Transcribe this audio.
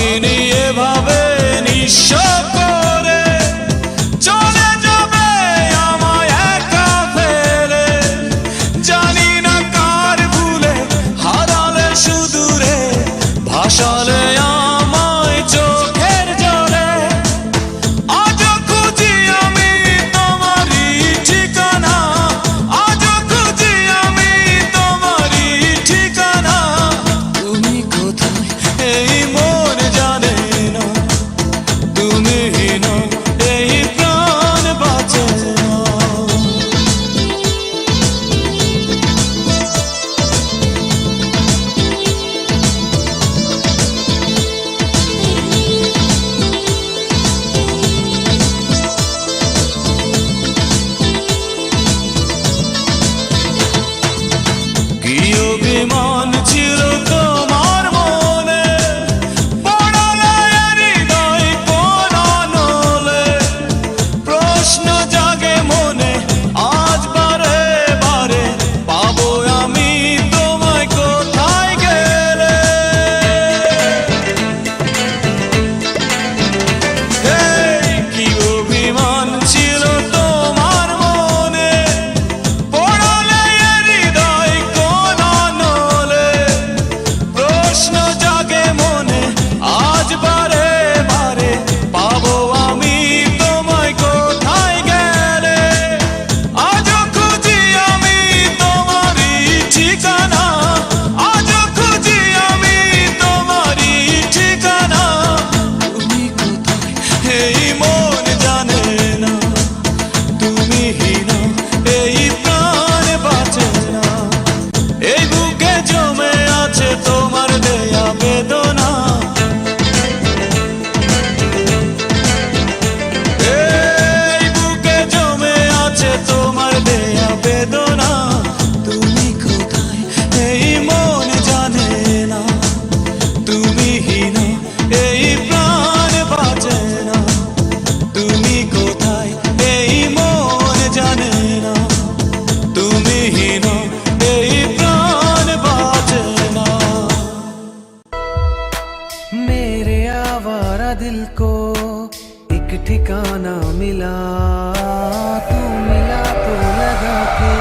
ভাবিনি এভাবে নিঃস্ব করে চলে যাবে আমায় একা ফেলে। জানি না কার ভুলে হারালে সুদূরে, ভাসালে আমায় চোখের জলে। আজও খুঁজি আমি তোমারই ঠিকানা, আজও খুঁজি আমি তোমারই ঠিকানা। তুমি কোথায় এই মন জানে না, তুমি না এই প্রাণ বাঁচে না। কি অভিমান ছিল তোমার মনে, পড়ালে হৃদয় কোন নলে। প্রশ্ন জাগে মনে আজ বারে বারে, পাবো আমি তোমায় কোথায় গেলে। এই কি অভিমান ছিল তোমার মনে, পড়ালে হৃদয় কোন নলে। প্রশ্ন জাগে মনে আজ বারে বারে, পাবো আমি তোমায় কোথায় গেলে। আজও খুঁজি আমি তোমারই ঠিকানা, আজও খুঁজি আমি তোমারই ঠিকানা। তুমি কোথায় এই মন জানে না, তুমি না এই প্রাণ বাঁচে না। এই বুকে জমে আছে তোমার দেয়া বেদনা, এই বুকে জমে আছে তোমার দেয়া বেদনা। তুমি কোথায় এই মন জানে না, তুমি না এই প্রাণ বাঁচে না। তুমি কোথায় এই মন জানে না, তুমি না এই প্রাণ বাঁচে ना। मेरे आवारा दिल को एक ठिकाना मिला, तू मिला तो लगा के